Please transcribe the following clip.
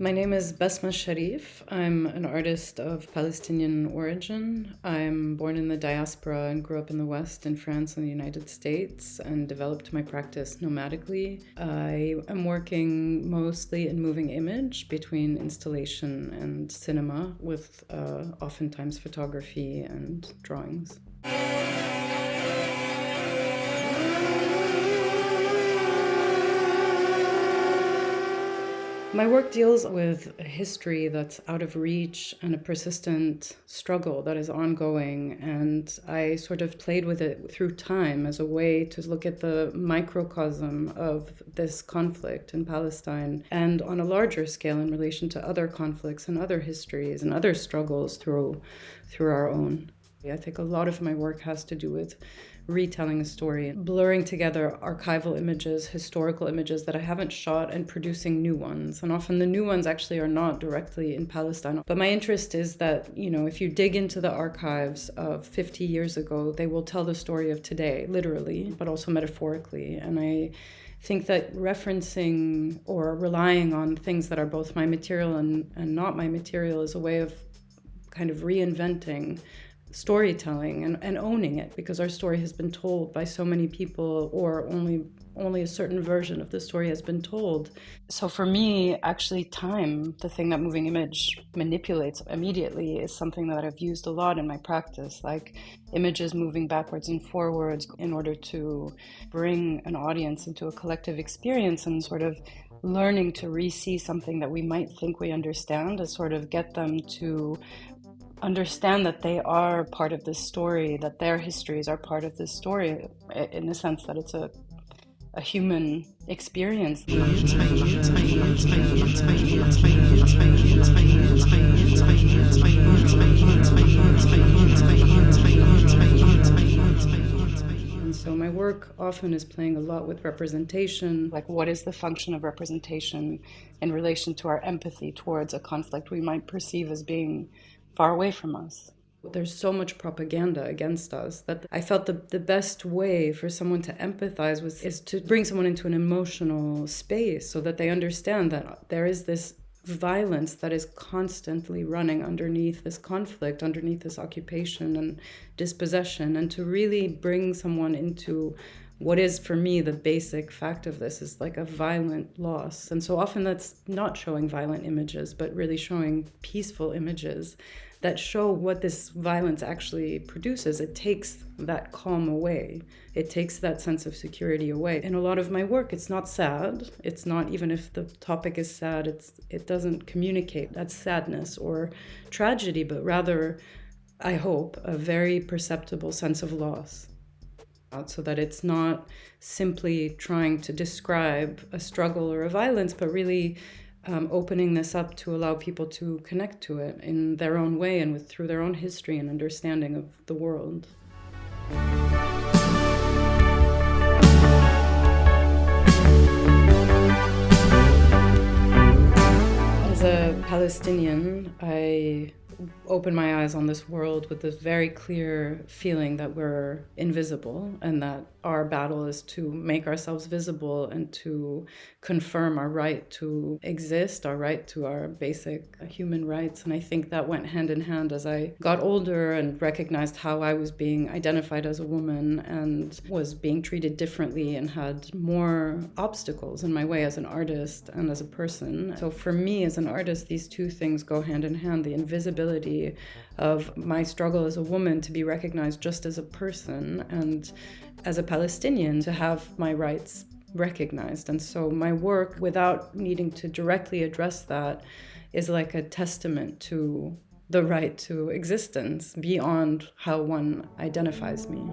My name is Basma Sharif. I'm an artist of Palestinian origin. I'm born in the diaspora and grew up in the West in France and the United States and developed my practice nomadically. I am working mostly in moving image between installation and cinema with oftentimes photography and drawings. My work deals with a history that's out of reach and a persistent struggle that is ongoing, and I sort of played with it through time as a way to look at the microcosm of this conflict in Palestine and on a larger scale in relation to other conflicts and other histories and other struggles through our own. I think a lot of my work has to do with retelling a story, blurring together archival images, historical images that I haven't shot, and producing new ones. And often the new ones actually are not directly in Palestine. But my interest is that, if you dig into the archives of 50 years ago, they will tell the story of today, literally, but also metaphorically. And I think that referencing or relying on things that are both my material and not my material is a way of kind of reinventing storytelling and owning it, because our story has been told by so many people, or only a certain version of the story has been told. So for me, actually, time, the thing that moving image manipulates immediately, is something that I've used a lot in my practice, like images moving backwards and forwards in order to bring an audience into a collective experience and sort of learning to re-see something that we might think we understand, to sort of get them to understand that they are part of this story, that their histories are part of this story, in the sense that it's a human experience. And so my work often is playing a lot with representation, like what is the function of representation in relation to our empathy towards a conflict we might perceive as being far away from us. There's so much propaganda against us that I felt the best way for someone to empathize is to bring someone into an emotional space so that they understand that there is this violence that is constantly running underneath this conflict, underneath this occupation and dispossession, and to really bring someone into what is, for me, the basic fact of this is like a violent loss. And so often that's not showing violent images, but really showing peaceful images that show what this violence actually produces. It takes that calm away. It takes that sense of security away. In a lot of my work, it's not sad. It's not, even if the topic is sad, it doesn't communicate that sadness or tragedy, but rather, I hope, a very perceptible sense of loss. So that it's not simply trying to describe a struggle or a violence, but really opening this up to allow people to connect to it in their own way and through their own history and understanding of the world. As a Palestinian, I open my eyes on this world with this very clear feeling that we're invisible and that our battle is to make ourselves visible and to confirm our right to exist, our right to our basic human rights. And I think that went hand in hand as I got older and recognized how I was being identified as a woman and was being treated differently and had more obstacles in my way as an artist and as a person. So for me as an artist, these two things go hand in hand, the invisibility of my struggle as a woman to be recognized just as a person, and as a Palestinian to have my rights recognized. And so my work, without needing to directly address that, is like a testament to the right to existence beyond how one identifies me.